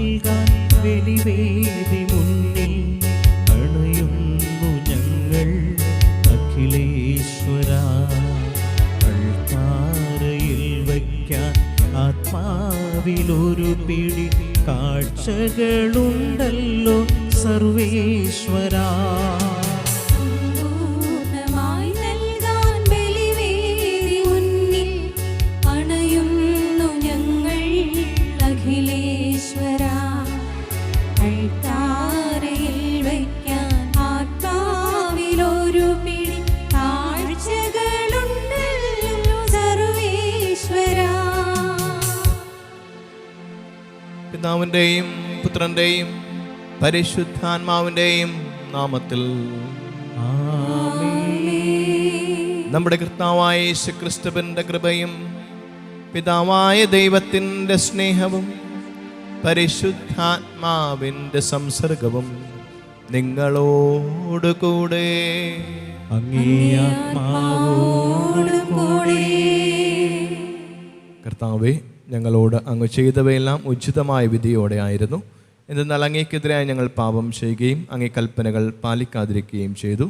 നൽകാൻ ബലിവേദി മുന്നിൽ അണയുന്നു ഞങ്ങൾ അഖിലേശ്വര. അൾത്താരയിൽ വയ്ക്കാൻ ആത്മാവിലൊരു പിടി കാഴ്ചകളുണ്ടല്ലോ സർവേശ്വരാ. പിതാവിൻ്റെയും പുത്രൻ്റെയും പരിശുദ്ധാത്മാവിൻ്റെയും നാമത്തിൽ നമ്മുടെ കർത്താവായ യേശുക്രിസ്തുവിൻ്റെ കൃപയും പിതാവായ ദൈവത്തിൻ്റെ സ്നേഹവും പരിശുദ്ധാത്മാവിൻ്റെ സംസർഗവും നിങ്ങളോടുകൂടെ. കർത്താവേ, ഞങ്ങളോട് അങ്ങ് ചെയ്തവയെല്ലാം ഉചിതമായ വിധിയോടെ ആയിരുന്നു. എന്നാൽ അങ്ങേക്കെതിരായി ഞങ്ങൾ പാപം ചെയ്യുകയും അങ്ങേ കൽപ്പനകൾ പാലിക്കാതിരിക്കുകയും ചെയ്തു.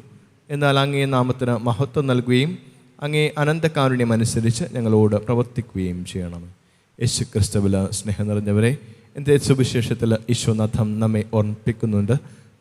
എന്നാൽ അങ്ങേ നാമത്തിന് മഹത്വം നൽകുകയും അങ്ങേ അനന്തകാരുണ്യം അനുസരിച്ച് ഞങ്ങളോട് പ്രവർത്തിക്കുകയും ചെയ്യണം. യേശുക്രിസ്തുവിൽ സ്നേഹം നിറഞ്ഞവരെ, എൻ്റെ സുവിശേഷത്തിൽ ഈശോനാഥം നമ്മെ ഓർമ്മിപ്പിക്കുന്നുണ്ട്.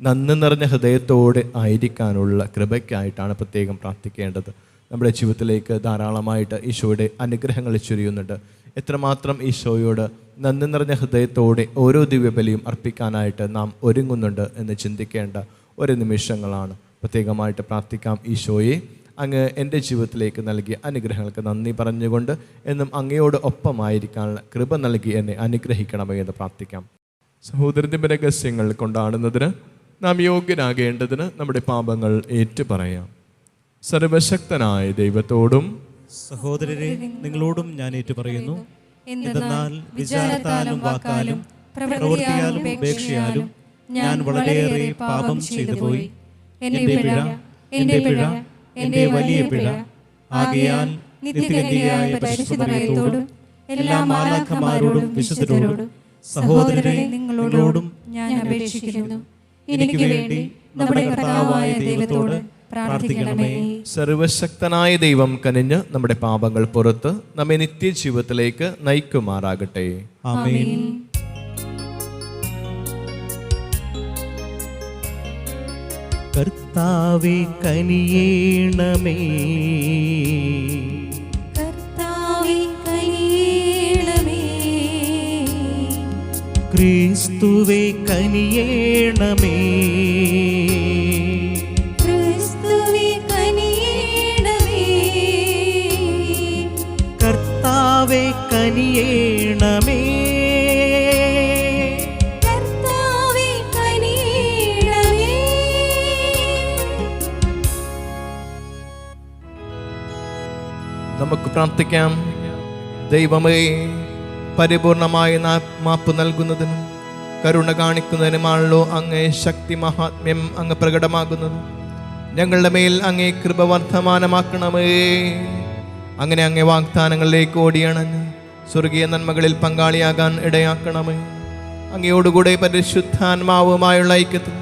നന്ദി നിറഞ്ഞ ഹൃദയത്തോടെ ആയിരിക്കാനുള്ള കൃപയ്ക്കായിട്ടാണ് പ്രത്യേകം പ്രാർത്ഥിക്കേണ്ടത്. നമ്മുടെ ജീവിതത്തിലേക്ക് ധാരാളമായിട്ട് ഈശോയുടെ അനുഗ്രഹങ്ങൾ ചൊരിയുന്നുണ്ട്. എത്രമാത്രം ഈശോയോട് നന്ദി നിറഞ്ഞ ഹൃദയത്തോടെ ഓരോ ദിവ്യബലിയും അർപ്പിക്കാനായിട്ട് നാം ഒരുങ്ങുന്നുണ്ട് എന്ന് ചിന്തിക്കേണ്ട ഒരു നിമിഷങ്ങളാണ്. പ്രത്യേകമായിട്ട് പ്രാർത്ഥിക്കാം. ഈശോയെ, അങ്ങ് എൻ്റെ ജീവിതത്തിലേക്ക് നൽകിയ അനുഗ്രഹങ്ങൾക്ക് നന്ദി പറഞ്ഞുകൊണ്ട് എന്നും അങ്ങയോട് ഒപ്പമായിരിക്കാനുള്ള കൃപ നൽകി എന്നെ അനുഗ്രഹിക്കണമേ എന്ന് പ്രാർത്ഥിക്കാം. സഹോദരത്തിൻ്റെ രഹസ്യങ്ങൾ കൊണ്ടാടുന്നതിന് നാം യോഗ്യനാകേണ്ടതിന് നമ്മുടെ പാപങ്ങൾ ഏറ്റുപറയാം. സർവശക്തനായ ദൈവത്തോടും സഹോദരരെ, നിങ്ങളോടും ഞാൻ ഏറ്റുപറയുന്നു. എന്തെന്നാൽ വിചാരത്താലും വാക്കാലും പ്രവൃത്തിയാലും ഉപേക്ഷയാലും ഞാൻ വളരെയേറെ പാപം ചെയ്തുപോയി. എന്റെ വലിയ പിഴ. ആകയാൽ നിത്യകന്യകയായ പരിശുദ്ധമറിയത്തോടും എല്ലാ മാലാഖമാരോടും വിശുദ്ധരോടും സഹോദരരെ നിങ്ങളോടും ഞാൻ അപേക്ഷിക്കുന്നു. എനിക്ക് വേണ്ടി നമ്മുടെ കർത്താവായ ദൈവത്തോട് പ്രാർത്ഥിക്കണമേ. സർവശക്തനായ ദൈവം കനിഞ്ഞ് നമ്മുടെ പാപങ്ങൾ പുറത്ത് നമ്മെ നിത്യജീവിതത്തിലേക്ക് നയിക്കുമാറാകട്ടെ. ആമേൻ. കർത്താവേ കനിയേണമേ, കർത്താവേ കനിയേണമേ, ക്രിസ്തുവേ കനിയേണമേ, ക്രിസ്തുവേ കനിയേണമേ, കർത്താവേ കനിയേണമേ, കർത്താവേ കനിയേണമേ. നമുക്ക് പ്രാർത്ഥിക്കാം. ദൈവമേ, പരിപൂർണമായ മാപ്പ് നൽകുന്നതിനും കരുണ കാണിക്കുന്നതിനുമാണല്ലോ അങ്ങേ ശക്തി മഹാത്മ്യം അങ്ങ് പ്രകടമാകുന്നത്. ഞങ്ങളുടെ മേൽ അങ്ങേ കൃപ വർദ്ധമാനമാക്കണമേ. അങ്ങനെ അങ്ങേ വാഗ്ദാനങ്ങളിലേക്ക് ഓടിയണഞ്ഞ് സ്വർഗീയ നന്മകളിൽ പങ്കാളിയാകാൻ ഇടയാക്കണമേ. അങ്ങയോടുകൂടെ പരിശുദ്ധാത്മാവുമായുള്ള ഐക്യത്തിൽ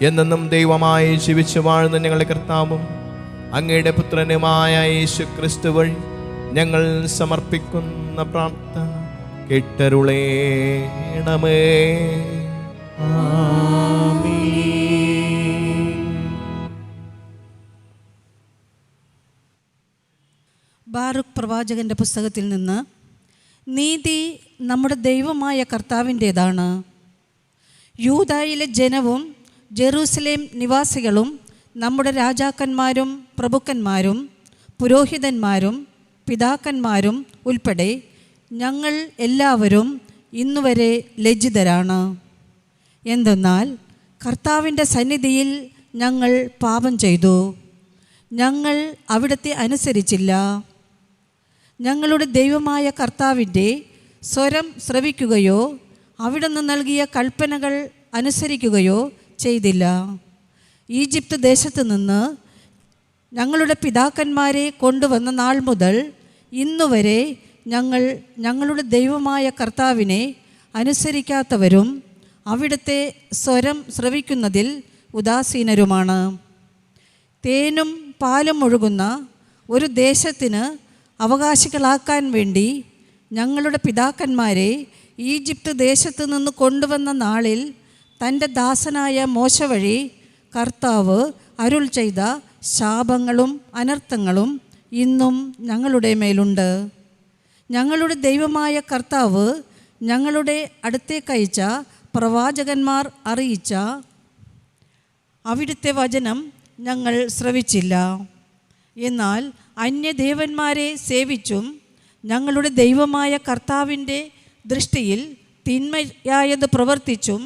എന്നെന്നും ദൈവമായി ജീവിച്ചു വാഴുന്ന ഞങ്ങളുടെ കർത്താവും അങ്ങയുടെ പുത്രനുമായ യേശുക്രിസ്തു വഴി ഞങ്ങൾ സമർപ്പിക്കുന്ന പ്രാർത്ഥന കേട്ടരുളേണമേ. ബാറുക്ക് പ്രവാചകന്റെ പുസ്തകത്തിൽ നിന്ന്, നീതി നമ്മുടെ ദൈവമായ കർത്താവിൻ്റേതാണ്. യൂദായിലെ ജനവും ജെറൂസലേം നിവാസികളും നമ്മുടെ രാജാക്കന്മാരും പ്രഭുക്കന്മാരും പുരോഹിതന്മാരും പിതാക്കന്മാരും ഉൾപ്പെടെ ഞങ്ങൾ എല്ലാവരും ഇന്നുവരെ ലജ്ജിതരാണ്. എന്തെന്നാൽ കർത്താവിൻ്റെ സന്നിധിയിൽ ഞങ്ങൾ പാപം ചെയ്തു. ഞങ്ങൾ അവിടുത്തെ അനുസരിച്ചില്ല. ഞങ്ങളുടെ ദൈവമായ കർത്താവിൻ്റെ സ്വരം ശ്രവിക്കുകയോ അവിടുന്ന് നൽകിയ കൽപ്പനകൾ അനുസരിക്കുകയോ ചെയ്തില്ല. ഈജിപ്ത് ദേശത്ത് നിന്ന് ഞങ്ങളുടെ പിതാക്കന്മാരെ കൊണ്ടുവന്ന നാൾ മുതൽ ഇന്നുവരെ ഞങ്ങൾ ഞങ്ങളുടെ ദൈവമായ കർത്താവിനെ അനുസരിക്കാത്തവരും അവിടുത്തെ സ്വരം ശ്രവിക്കുന്നതിൽ ഉദാസീനരുമാണ്. തേനും പാലും ഒഴുകുന്ന ഒരു ദേശത്തിന് അവകാശികളാക്കാൻ വേണ്ടി ഞങ്ങളുടെ പിതാക്കന്മാരെ ഈജിപ്ത് ദേശത്ത് നിന്ന് കൊണ്ടുവന്ന നാളിൽ തൻ്റെ ദാസനായ മോശ വഴി കർത്താവ് അരുൾ ചെയ്ത ശാപങ്ങളും അനർത്ഥങ്ങളും ഇന്നും ഞങ്ങളുടെ മേലുണ്ട്. ഞങ്ങളുടെ ദൈവമായ കർത്താവ് ഞങ്ങളുടെ അടുത്തേക്കയച്ച പ്രവാചകന്മാർ അറിയിച്ച അവിടുത്തെ വചനം ഞങ്ങൾ ശ്രവിച്ചില്ല. എന്നാൽ അന്യദേവന്മാരെ സേവിച്ചും ഞങ്ങളുടെ ദൈവമായ കർത്താവിൻ്റെ ദൃഷ്ടിയിൽ തിന്മയായത് പ്രവർത്തിച്ചും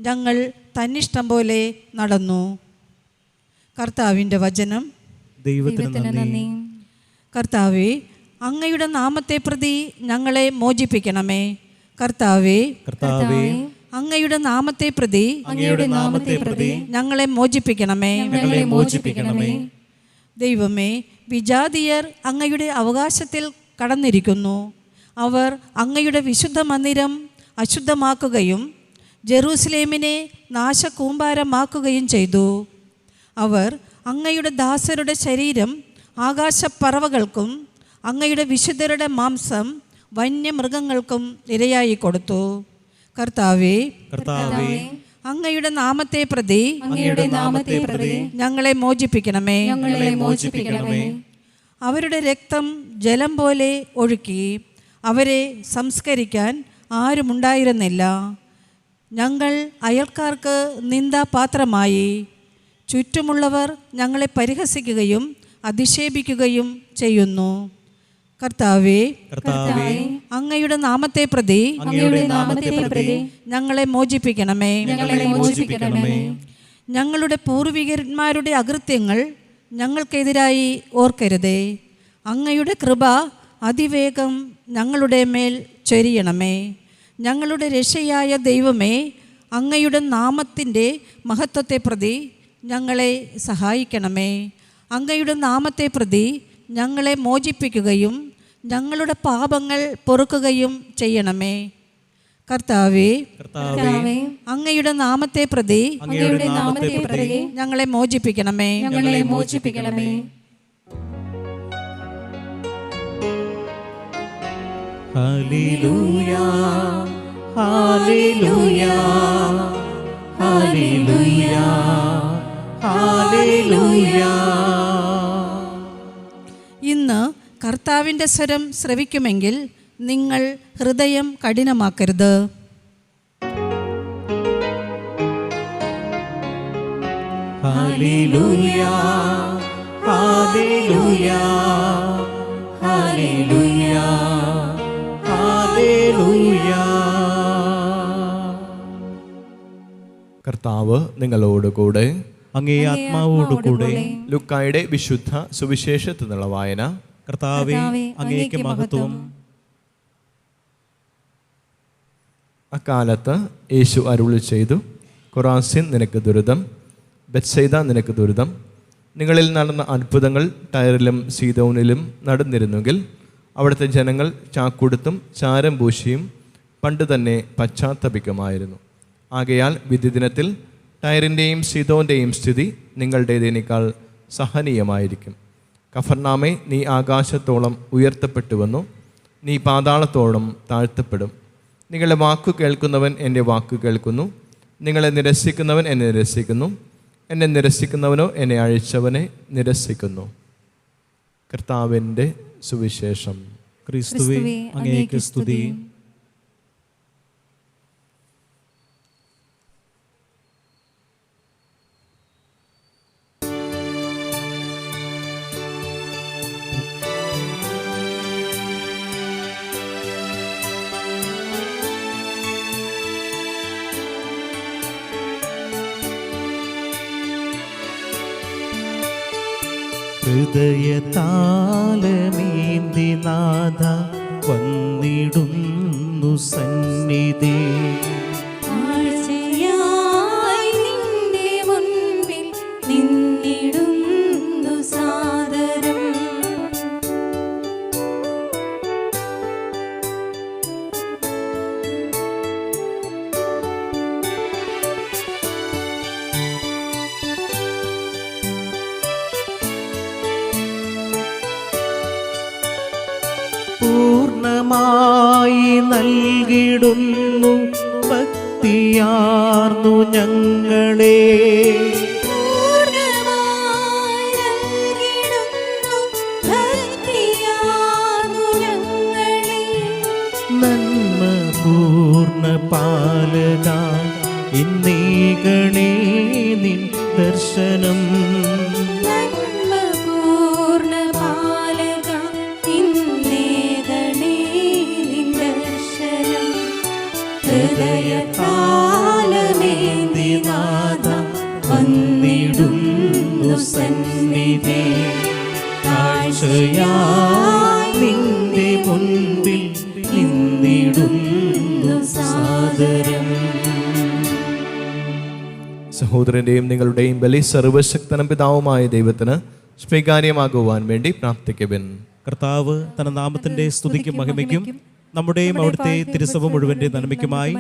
ഞങ്ങൾ തന്നിഷ്ടം പോലെ നടന്നു. കർത്താവിൻ്റെ വചനം. ദൈവത്തിന് നന്ദി. കർത്താവേ, അങ്ങയുടെ നാമത്തെ പ്രതി ഞങ്ങളെ മോചിപ്പിക്കണമേ. കർത്താവേ, അങ്ങയുടെ നാമത്തെ പ്രതി ഞങ്ങളെ മോചിപ്പിക്കണമേ. ദൈവമേ, വിജാതിയർ അങ്ങയുടെ അവകാശത്തിൽ കടന്നിരിക്കുന്നു. അവർ അങ്ങയുടെ വിശുദ്ധ മന്ദിരം അശുദ്ധമാക്കുകയും ജെറൂസലേമിനെ നാശകൂമ്പാരമാക്കുകയും ചെയ്തു. അവർ അങ്ങയുടെ ദാസരുടെ ശരീരം ആകാശപ്പറവകൾക്കും അങ്ങയുടെ വിശുദ്ധരുടെ മാംസം വന്യമൃഗങ്ങൾക്കും ഇരയായി കൊടുത്തു. കർത്താവേ, അങ്ങയുടെ നാമത്തെ പ്രതി ഞങ്ങളെ മോചിപ്പിക്കണമേ. അവരുടെ രക്തം ജലം പോലെ ഒഴുക്കി അവരെ സംസ്കരിക്കാൻ ആരുമുണ്ടായിരുന്നില്ല. ഞങ്ങൾ അയൽക്കാർക്ക് നിന്ദാപാത്രമായി. ചുറ്റുമുള്ളവർ ഞങ്ങളെ പരിഹസിക്കുകയും അധിക്ഷേപിക്കുകയും ചെയ്യുന്നു. കർത്താവേ, അങ്ങയുടെ നാമത്തെ പ്രതി ഞങ്ങളെ മോചിപ്പിക്കണമേ. ഞങ്ങളുടെ പൂർവികന്മാരുടെ അകൃത്യങ്ങൾ ഞങ്ങൾക്കെതിരായി ഓർക്കരുതേ. അങ്ങയുടെ കൃപ അതിവേഗം ഞങ്ങളുടെ മേൽ ചൊരിയണമേ. ഞങ്ങളുടെ രക്ഷയായ ദൈവമേ, അങ്ങയുടെ നാമത്തിൻ്റെ മഹത്വത്തെ പ്രതി ഞങ്ങളെ സഹായിക്കണമേ. അങ്ങയുടെ നാമത്തെ പ്രതി ഞങ്ങളെ മോചിപ്പിക്കുകയും ഞങ്ങളുടെ പാപങ്ങൾ പൊറുക്കുകയും ചെയ്യണമേ. കർത്താവേ, അങ്ങയുടെ നാമത്തെ പ്രതി ഞങ്ങളെ മോചിപ്പിക്കണമേ. ഹല്ലേലൂയ, ഹല്ലേലൂയ, ഹല്ലേലൂയ, ഹല്ലേലൂയ. ഇന്ന് കർത്താവിൻ്റെ സ്വരം ശ്രവിക്കുമെങ്കിൽ നിങ്ങൾ ഹൃദയം കഠിനമാക്കരുത്. ഹല്ലേലൂയ, ഹല്ലേലൂയ, ഹല്ലേലൂയ, ഹല്ലേലൂയ. കർത്താവ് നിങ്ങളോടുകൂടെ, അങ്ങേ ആത്മാവോടുകൂടെ. ലുക്കായുടെ വിശുദ്ധ സുവിശേഷത്തിൽ നിന്നുള്ള വായന. കർത്താവേ, അങ്ങേക്ക് മഹത്വം. അക്കാലത്ത് യേശു അരുളി ചെയ്തു, കൊറാസിൻ നിനക്ക് ദുരിതം, ബെത്സൈദ നിനക്ക് ദുരിതം. നിങ്ങളിൽ നടന്ന അത്ഭുതങ്ങൾ ടയറിലും സീദോനിലും നടന്നിരുന്നെങ്കിൽ അവിടുത്തെ ജനങ്ങൾ ചാക്കുടുത്തും ചാരം പൂശിയും പണ്ട് തന്നെ പശ്ചാത്തപിക്കുമായിരുന്നു. ആകയാൽ വിധി ദിനത്തിൽ ടയറിൻ്റെയും സീദോൻ്റെയും സ്ഥിതി നിങ്ങളുടേതിനേക്കാൾ സഹനീയമായിരിക്കും. കഫർനാമേ, നീ ആകാശത്തോളം ഉയർത്തപ്പെട്ടുവെന്നു, നീ പാതാളത്തോളം താഴ്ത്തപ്പെടും. നിങ്ങളുടെ വാക്കു കേൾക്കുന്നവൻ എൻ്റെ വാക്കു കേൾക്കുന്നു, നിങ്ങളെ നിരസിക്കുന്നവൻ എന്നെ നിരസിക്കുന്നു, എന്നെ നിരസിക്കുന്നവനോ എന്നെ അയച്ചവനെ നിരസിക്കുന്നു. കർത്താവിൻ്റെ സുവിശേഷം. ക്രിസ്തുവേ, അങ്ങേക്ക് സ്തുതി. ഹൃദയതാലമേന്തി നാഥ വന്നിടുന്നു സന്നിധി. ആഴ്ചയായി നിന്റെ മുൻപിൽ നിന്നിടുന്നു സാദരം. പൂർണ്ണമായി നൽകിടുന്നു ഭക്തിയാർന്നു ഞങ്ങളെ. പൂർണ്ണമായി നൽകിടുന്നു ഭക്തിയാർന്നു ഞങ്ങളെ. നന്മ പൂർണ്ണ പാലക ഇന്നീകണേ നിൻ ദർശനം. നന്മ പൂർണ്ണ പാലക ഇന്നേകണേ നിൻ ദർശനം. ഹൃദയതാലമേന്തി നാഥ വന്നിടുന്നു സന്നിധി. കാഴ്ചയായി നിന്റെ മുൻപിൽ നിന്നിടുന്നു സാദരം. സഹോദരൻ്റെയും നിങ്ങളുടെയും ബലി സർവശക്തനും പിതാവുമായ ദൈവത്തിന് സ്വീകാര്യമാകുവാൻ വേണ്ടി പ്രാർത്ഥിക്കുവിൻ. കർത്താവ് തന്റെ നാമത്തിന്റെ സ്തുതിക്കും മഹിമയ്ക്കും നമ്മുടെയും അവിടുത്തെ തിരുസഭ മുഴുവന്റെ നന്മയ്ക്കുമായി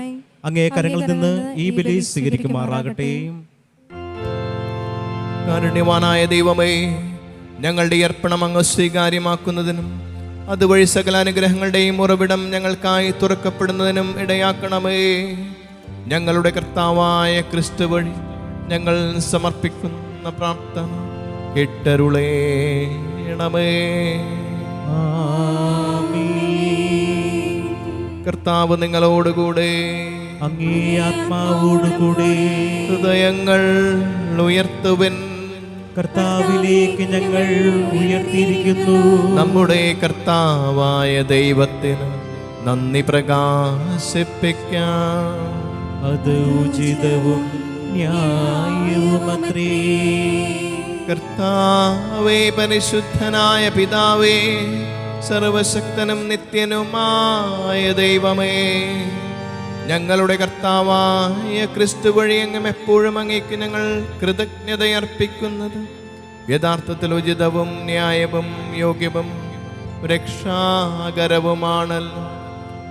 അങ്ങേ കരങ്ങളിൽ നിന്ന് ഈ ബലി സ്വീകരിക്കുമാറാകട്ടെ. കാരുണ്യവാനായ ദൈവമേ, ഞങ്ങളുടെ ഈ അർപ്പണം അങ്ങ് സ്വീകാര്യമാക്കുന്നതിനും അതുവഴി സകല അനുഗ്രഹങ്ങളുടെയും ഉറവിടം ഞങ്ങൾക്കായി തുറക്കപ്പെടുന്നതിനും ഇടയാക്കണമേ. ഞങ്ങളുടെ കർത്താവായ ക്രിസ്തു വഴി ഞങ്ങൾ സമർപ്പിക്കുന്ന പ്രാർത്ഥന കേട്ടരുളേണമേ. കർത്താവ് നിങ്ങളോടുകൂടെ, അങ്ങേ ആത്മാവോടുകൂടെ. ഹൃദയങ്ങൾ ഉയർത്തുവിൻ. കർത്താവിലേക്ക് ഞങ്ങൾ ഉയർത്തിയിരിക്കുന്നു. നമ്മുടെ കർത്താവായ ദൈവത്തിന് നന്ദി പ്രകാശിപ്പിക്കാം. അത് ഉചിതവും ന്യായവുമത്രേ. കർത്താവേ, പരിശുദ്ധനായ പിതാവേ, സർവശക്തനും നിത്യനുമായ ദൈവമേ, ഞങ്ങളുടെ കർത്താവായ ക്രിസ്തു വഴി അങ്ങ് എപ്പോഴും അങ്ങേക്ക് ഞങ്ങൾ കൃതജ്ഞതയർപ്പിക്കുന്നത് യഥാർത്ഥത്തിൽ ഉചിതവും ന്യായവും യോഗ്യവും രക്ഷാകരവുമാണല്ലോ.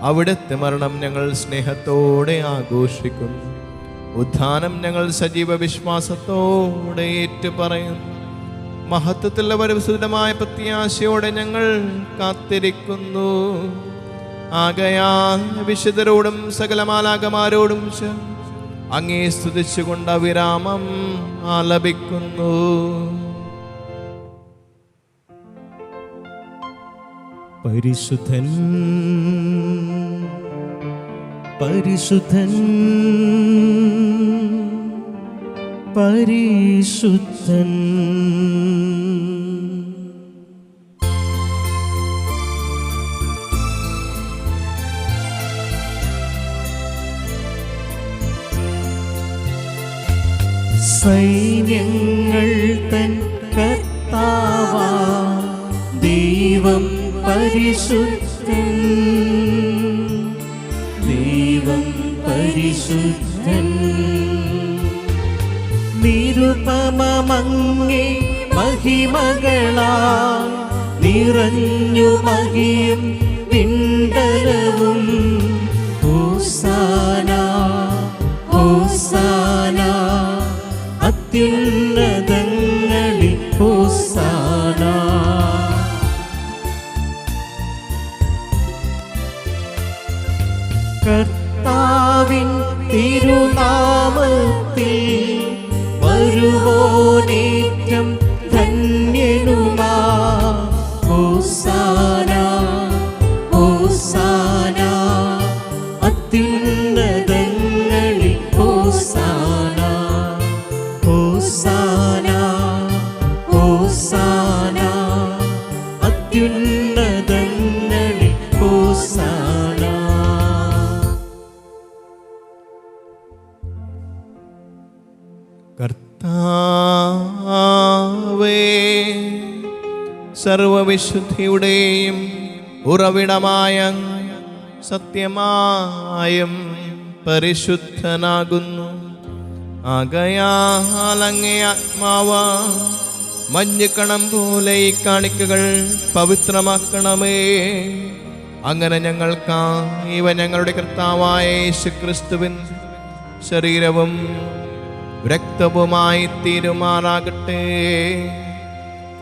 അവിടുത്തെ മരണം ഞങ്ങൾ സ്നേഹത്തോടെ ആഘോഷിക്കുന്നു. ഉത്ഥാനം ഞങ്ങൾ സജീവ വിശ്വാസത്തോടെ ഏറ്റുപറയുന്നു. മഹത്വത്തിലുള്ള പരിശുദ്ധമായ പ്രത്യാശയോടെ ഞങ്ങൾ കാത്തിരിക്കുന്നു. ആകയാൽ വിശുദ്ധരോടും സകല മാലാഖമാരോടും അങ്ങേ സ്തുതിച്ചുകൊണ്ട് വിരാമം ആലപിക്കുന്നു. പരിശുദ്ധൻ പരിശുദ്ധൻ പരിശുദ്ധൻ. സൈന്യങ്ങൾ തൻ കർത്താവാ ദൈവം പരിശുദ്ധൻ. ദൈവം പരിശുദ്ധൻ. നിരുപമമങ്ങേ മഹിമകളാ നിറഞ്ഞു മഹിയും പിണ്ടലവും. ഹോസാന ഹോസാന അത്യുന്നതങ്ങളിൽ ഹോസാന. കർത്താവിൻ തിരുനാമത്തിൽ വരുവോനേറ്റം ധന്യനുമാ. ഹോസാന ഹോസാന അത്യുന്നതങ്ങളിൽ ഹോസാന. ഹോസാന ഹോസാന അത്യുന്നതങ്ങളിൽ ഹോസാന. കർത്താവേ, സർവവിശുദ്ധിയുടെയും ഉറവിടമായ സത്യമായും പരിശുദ്ധനാകുന്നു. ആകയാൽ അങ്ങേ ആത്മാവ മഞ്ഞുകണം പോലെ ഈ കാണിക്കകൾ പവിത്രമാക്കണമേ. അങ്ങനെ ഞങ്ങൾക്കായി ഇവ ഞങ്ങളുടെ കർത്താവായ യേശുക്രിസ്തുവിൻ ശരീരവും രക്തവുമായി തീരുമാറാകട്ടെ.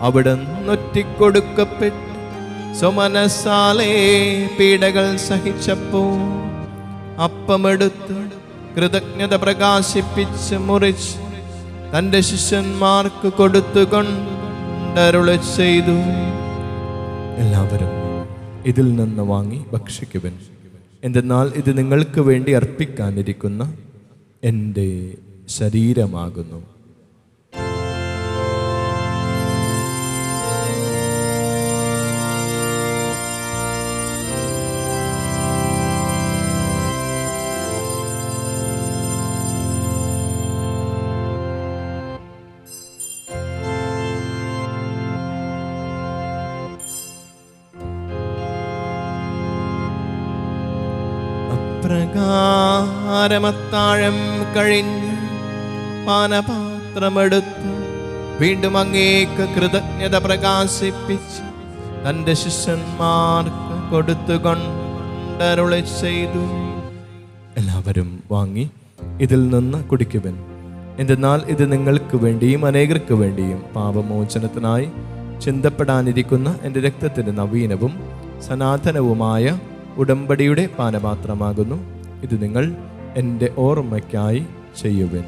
അവിടുന്ന് ഒറ്റിക്കൊടുക്കപ്പെട്ട് സ്വമനസാലേ പീഡകൾ സഹിച്ചപ്പോൾ അപ്പമെടുത്ത് കൃതജ്ഞത പ്രകാശിപ്പിച്ച് മുറിച്ച് തൻ്റെ ശിഷ്യന്മാർക്ക് കൊടുത്തുകൊണ്ടരുളി ചെയ്തു, എല്ലാവരും ഇതിൽ നിന്ന് വാങ്ങി ഭക്ഷിക്കുവൻ. എന്തെന്നാൽ ഇത് നിങ്ങൾക്ക് വേണ്ടി അർപ്പിക്കാനിരിക്കുന്ന എൻ്റെ ശരീരമാകുന്നു. പ്രകാരമത്താഴം കഴിഞ്ഞ് പാനപാത്രമെടുത്ത് വീണ്ടും അങ്ങേക്ക് കൃതജ്ഞത പ്രകാശിപ്പിച്ച് തൻ്റെ ശിഷ്യന്മാർക്ക് കൊടുത്തുകൊണ്ടരുളി ചെയ്തു, എല്ലാവരും വാങ്ങി ഇതിൽ നിന്ന് കുടിക്കുവൻ. എന്തെന്നാൽ ഇത് നിങ്ങൾക്ക് വേണ്ടിയും അനേകർക്ക് വേണ്ടിയും പാപമോചനത്തിനായി ചിന്തപ്പെടാനിരിക്കുന്ന എൻ്റെ രക്തത്തിൻ്റെ നവീനവും സനാതനവുമായ ഉടമ്പടിയുടെ പാനപാത്രമാകുന്നു. ഇത് നിങ്ങൾ എൻ്റെ ഓർമ്മയ്ക്കായി ചെയ്യുവൻ.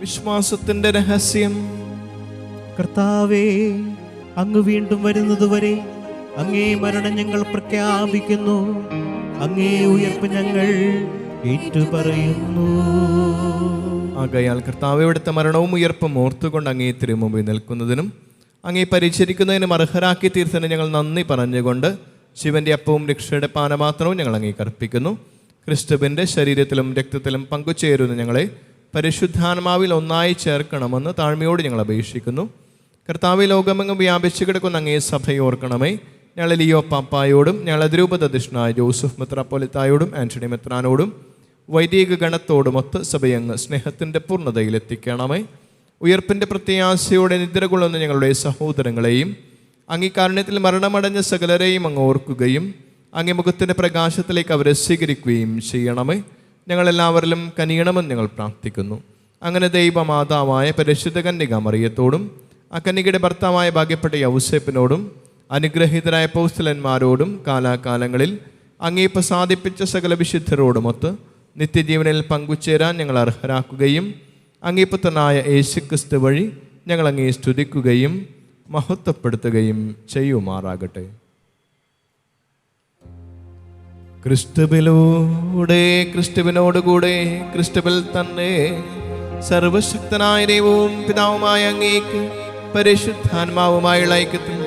വിശ്വാസത്തിൻ്റെ രഹസ്യം. കർത്താവേ, അങ്ങ് വീണ്ടും വരുന്നതുവരെ അങ്ങേ മരണം ഞങ്ങൾ പ്രഖ്യാപിക്കുന്നു, അങ്ങേ ഉയർപ്പ് ഞങ്ങൾ ഏറ്റുപറയുന്നു. ആകയാൽ കർത്താവേ, ഇവിടുത്തെ മരണവും ഉയർപ്പും ഓർത്തുകൊണ്ട് അങ്ങേ തിരുമുമ്പിൽ നിൽക്കുന്നതിനും അങ്ങേ പരിചരിക്കുന്നതിനും അർഹരാക്കി തീർത്തതിന് ഞങ്ങൾ നന്ദി പറഞ്ഞുകൊണ്ട് ശിവന്റെ അപ്പവും രക്ഷയുടെ പാനപാത്രവും ഞങ്ങൾ അങ്ങേക്ക് അർപ്പിക്കുന്നു. ക്രിസ്തുവിൻ്റെ ശരീരത്തിലും രക്തത്തിലും പങ്കുചേരുന്ന ഞങ്ങളെ പരിശുദ്ധാത്മാവിൽ ഒന്നായി ചേർക്കണമെന്ന് താഴ്മയോട് ഞങ്ങൾ അപേക്ഷിക്കുന്നു. കർത്താവെ, ലോകമെങ്ങും വ്യാപിച്ചു കിടക്കുന്ന അങ്ങേ സഭയോർക്കണമേ. ഞങ്ങൾ ലിയോ പാപ്പായോടും ഞങ്ങൾ അതിരൂപതധ്യക്ഷനായ ജോസഫ് മെത്രാപ്പൊലിത്തായോടും ആന്റണി മെത്രാനോടും വൈദിക ഗണത്തോടുമൊത്ത് സഭയങ്ങ് സ്നേഹത്തിൻ്റെ പൂർണ്ണതയിലെത്തിക്കണമേ. ഉയർപ്പിൻ്റെ പ്രത്യാശയോടെ നിദ്ര കൊള്ളുന്ന ഞങ്ങളുടെ സഹോദരങ്ങളെയും അംഗീകാരണത്തിൽ മരണമടഞ്ഞ സകലരെയും അങ്ങ് ഓർക്കുകയും അങ്ങേ മുഖത്തിൻ്റെ പ്രകാശത്തിലേക്ക് അവരെ സ്വീകരിക്കുകയും ചെയ്യണമേ. ഞങ്ങളെല്ലാവരിലും കനിയണമെന്ന് ഞങ്ങൾ പ്രാർത്ഥിക്കുന്നു. അങ്ങനെ ദൈവമാതാവായ പരിശുദ്ധ കന്യക മറിയത്തോടും ആ കന്യകയുടെ ഭർത്താവായ ഭാഗ്യപ്പെട്ട യൗസേപ്പിനോടും അനുഗ്രഹീതരായ അപ്പോസ്തലന്മാരോടും കാലാകാലങ്ങളിൽ അങ്ങേ പ്രസാദിപ്പിച്ച സകല വിശുദ്ധരോടുമൊത്ത് നിത്യജീവനിൽ പങ്കുചേരാൻ ഞങ്ങൾ അർഹരാക്കുകയും അങ്ങേ പുത്രനായ യേശുക്രിസ്തു വഴി ഞങ്ങൾ അങ്ങേ സ്തുതിക്കുകയും മഹത്വപ്പെടുത്തുകയും ചെയ്യുമാറാകട്ടെ. ക്രിസ്തുവിലൂടെ, ക്രിസ്തുവിനോടുകൂടെ, ക്രിസ്തുവിൽ തന്നെ സർവശക്തനായ ദൈവവും പിതാവുമായ അങ്ങേക്ക് പരിശുദ്ധാത്മാവുമായുള്ള ഐക്യത്തിൽ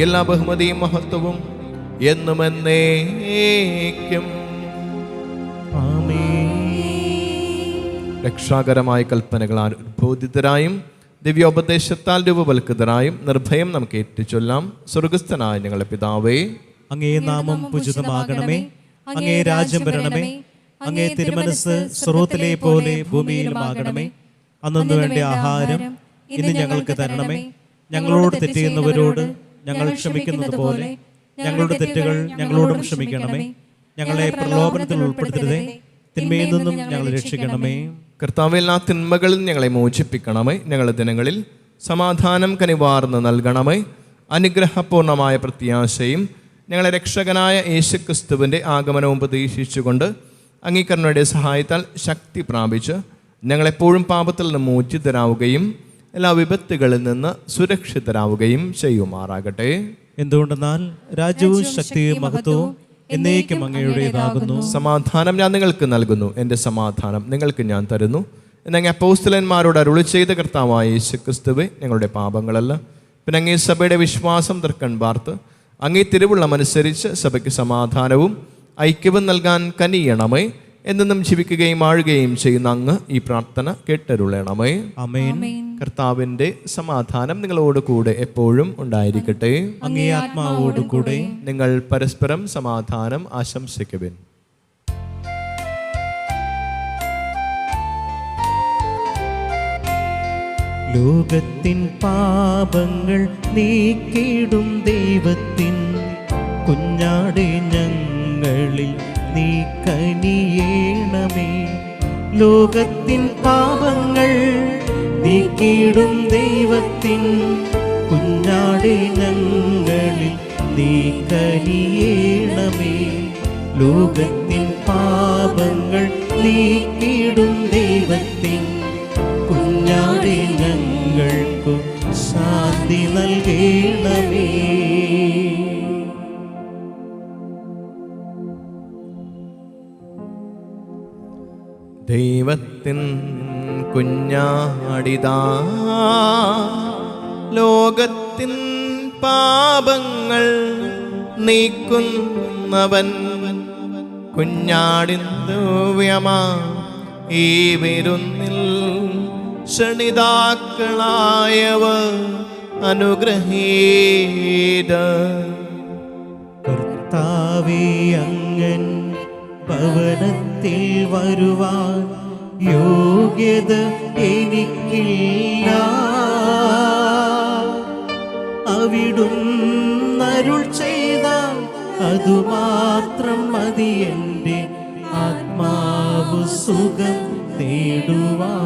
എല്ലാ ബഹുമതിയും മഹത്വവും എന്നും എന്നേക്കും. രക്ഷാകരമായ കൽപ്പനകളാൽ ഉദ്ബോധിതരായും ദിവ്യോപദേശത്താൽ രൂപവൽകൃതരായും നിർഭയം നമുക്ക് ഏറ്റുചൊല്ലാം. സ്വർഗസ്ഥനായ ഞങ്ങളുടെ പിതാവേ, അങ്ങേ നാമം പൂജിതമാകണമേ, അങ്ങേ രാജ്യം വരണമേ, അങ്ങേ തിരുമനസ് സ്വർഗ്ഗത്തിലെ പോലെ ഭൂമിയിലുമാകണമേ. അന്നു വേണ്ട ആഹാരം ഇന്ന് ഞങ്ങൾക്ക് തരണമേ. ഞങ്ങളോട് തെറ്റ് ചെയ്യുന്നവരോട് ഞങ്ങൾ ക്ഷമിക്കുന്നത് പോലെ ഞങ്ങളുടെ തെറ്റുകൾ ഞങ്ങളോടും ക്ഷമിക്കണമേ. ഞങ്ങളെ പ്രലോഭനത്തിൽ ഉൾപ്പെടുത്തരുതേ, തിന്മയിൽ നിന്നും ഞങ്ങളെ രക്ഷിക്കണമേ. കർത്താവേ, എല്ലാ തിന്മകളിൽ ഞങ്ങളെ മോചിപ്പിക്കണമേ. ഞങ്ങളുടെ ദിനങ്ങളിൽ സമാധാനം കനിവാർന്ന് നൽകണമേ. അനുഗ്രഹപൂർണമായ പ്രത്യാശയും ഞങ്ങളെ രക്ഷകനായ യേശുക്രിസ്തുവിൻ്റെ ആഗമനവും പ്രതീക്ഷിച്ചുകൊണ്ട് അംഗീകരണയുടെ സഹായത്താൽ ശക്തി പ്രാപിച്ച് ഞങ്ങളെപ്പോഴും പാപത്തിൽ നിന്ന് മോചിതരാവുകയും എല്ലാ വിപത്തുകളിൽ നിന്ന് സുരക്ഷിതരാവുകയും ചെയ്യുമാറാകട്ടെ. എന്തുകൊണ്ടെന്നാൽ രാജ്യവും ശക്തിയും മഹത്വവും എന്നേക്കും അങ്ങയുടേതാകുന്നു. സമാധാനം ഞാൻ നിങ്ങൾക്ക് നൽകുന്നു, എൻ്റെ സമാധാനം നിങ്ങൾക്ക് ഞാൻ തരുന്നു എന്നങ്ങ് അപ്പോസ്തലന്മാരോട് അരുളി ചെയ്ത കർത്താവായ യേശുക്രിസ്തുവേ, ഞങ്ങളുടെ പാപങ്ങളല്ല പിന്നെ അങ്ങേ സഭയുടെ വിശ്വാസം തർക്കൺ പാർത്ത് അങ്ങേ തിരുവുള്ളമനുസരിച്ച് സഭയ്ക്ക് സമാധാനവും ഐക്യവും നൽകാൻ കനിയണമേ. എന്നും ജീവിക്കുകയും ആഴുകയും ചെയ്യുന്ന അങ്ങ് ഈ പ്രാർത്ഥന കേട്ടരുളണമേ. ആമേൻ. കർത്താവിൻ്റെ സമാധാനം നിങ്ങളോട് കൂടെ എപ്പോഴും ഉണ്ടായിരിക്കട്ടെ. അങ്ങേ ആത്മാവോട് കൂടെ. നിങ്ങൾ പരസ്പരം സമാധാനം ആശംസിക്കുവിൻ. ലോകത്തിൻ പാപങ്ങൾ നീക്കിടും ദൈവത്തിൻ കുഞ്ഞാടെ ഞങ്ങളിൽ നീ കനിയേണമേ. ലോകത്തിൻ പാപങ്ങൾ നീക്കിടും ദൈവത്തിൻ കുഞ്ഞാടെ ഞങ്ങളിൽ നീ കനിയേണമേ. ലോകത്തിൻ പാപങ്ങൾ നീക്കിടും ദൈവത്തിൻ കുഞ്ഞാടെ ഞങ്ങൾക്കു ശാന്തി നൽകേണമേ. ദൈവത്തിൻ കുഞ്ഞാടിതാ ലോകത്തിൻ പാപങ്ങൾ നീക്കുന്നവൻ. കുഞ്ഞാടിൻ ദിവ്യമാ ഈ വിരുന്നിൽ ക്ഷണിതാക്കളായവർ അനുഗ്രഹീത. കർത്താവേ, അങ്ങൻ ഭവനത്തിൽ വരുവാൻ യോഗ്യത എനിക്കില്ല. അവിടുന്നരുൾ ചെയ്ത അതുമാത്രം മതി എൻ്റെ ആത്മാവ് സുഖം തേടുവാൻ.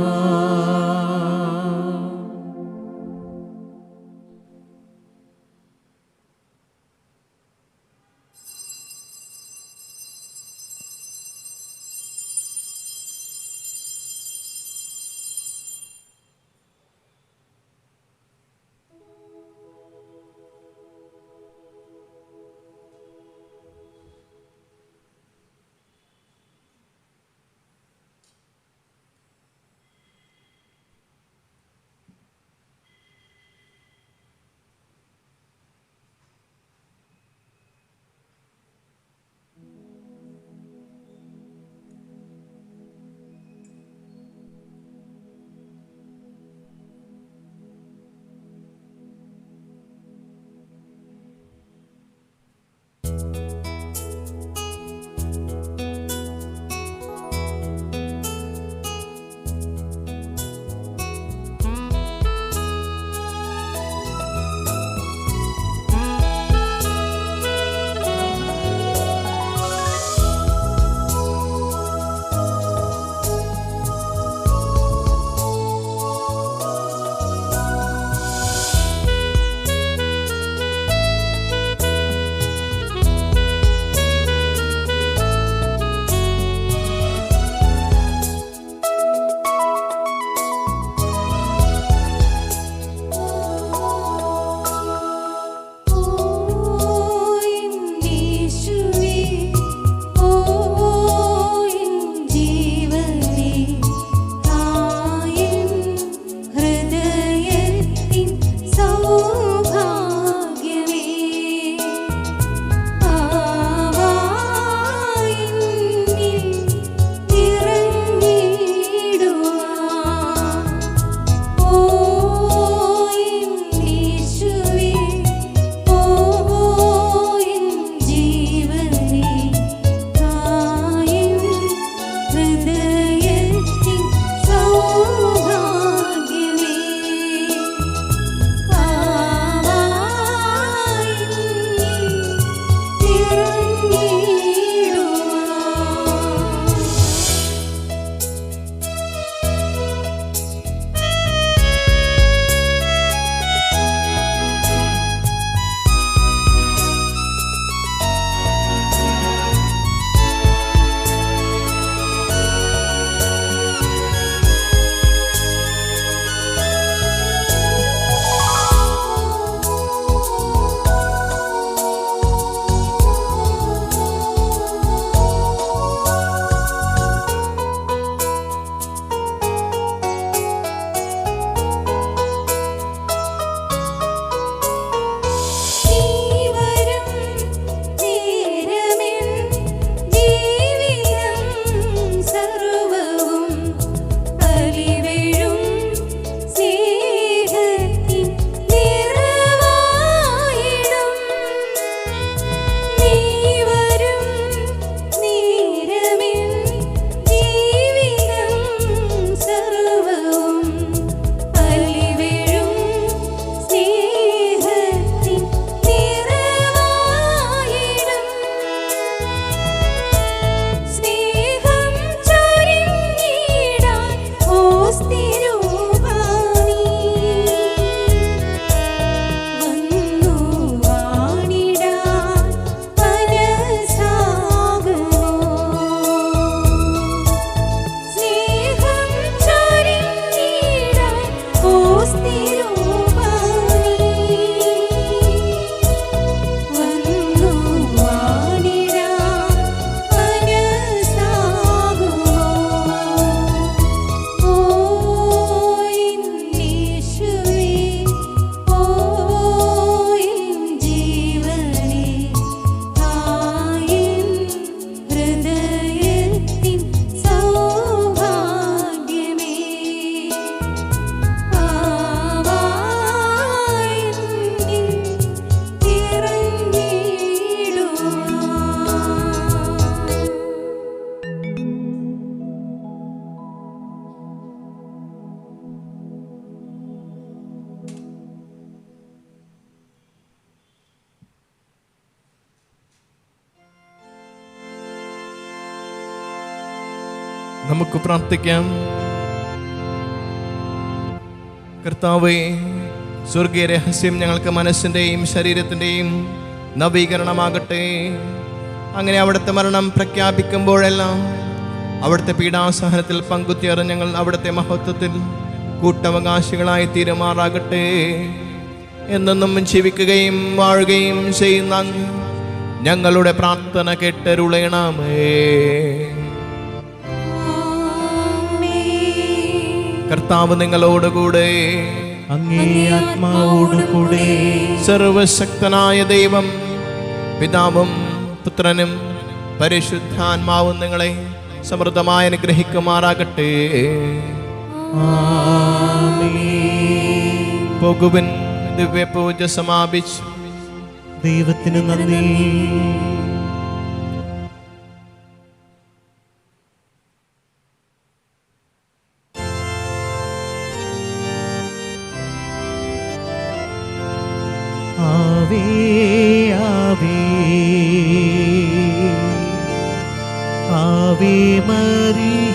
നമുക്ക് പ്രാർത്ഥിക്കാം. കർത്താവേ, സ്വർഗീയ രഹസ്യം ഞങ്ങൾക്ക് മനസ്സിൻ്റെയും ശരീരത്തിൻ്റെയും നവീകരണമാകട്ടെ. അങ്ങനെ അവിടുത്തെ മരണം പ്രഖ്യാപിക്കുമ്പോഴെല്ലാം അവിടുത്തെ പീഡാസഹനത്തിൽ പങ്കുചേർന്ന് ഞങ്ങൾ അവിടുത്തെ മഹത്വത്തിൽ കൂട്ടവകാശികളായി തീരുമാറാകട്ടെ. എന്നെന്നും ജീവിക്കുകയും വാഴുകയും ചെയ്യുന്ന അങ്ങ് ഞങ്ങളുടെ പ്രാർത്ഥന കേട്ടരുളയണമേ. കർത്താവ് നിങ്ങളോടുകൂടെ, അങ്ങേ ആത്മാവോടുകൂടെ. സർവശക്തനായ ദൈവം പിതാവും പുത്രനും പരിശുദ്ധാത്മാവും നിങ്ങളെ സമൃദ്ധമായി അനുഗ്രഹിക്കുമാറാകട്ടെ. പോകുവിൻ, ദിവ്യപൂജ സമാപിച്ചു. ദൈവത്തിന് നന്ദി. ആവേ ആവേ ആവേ മരിയ.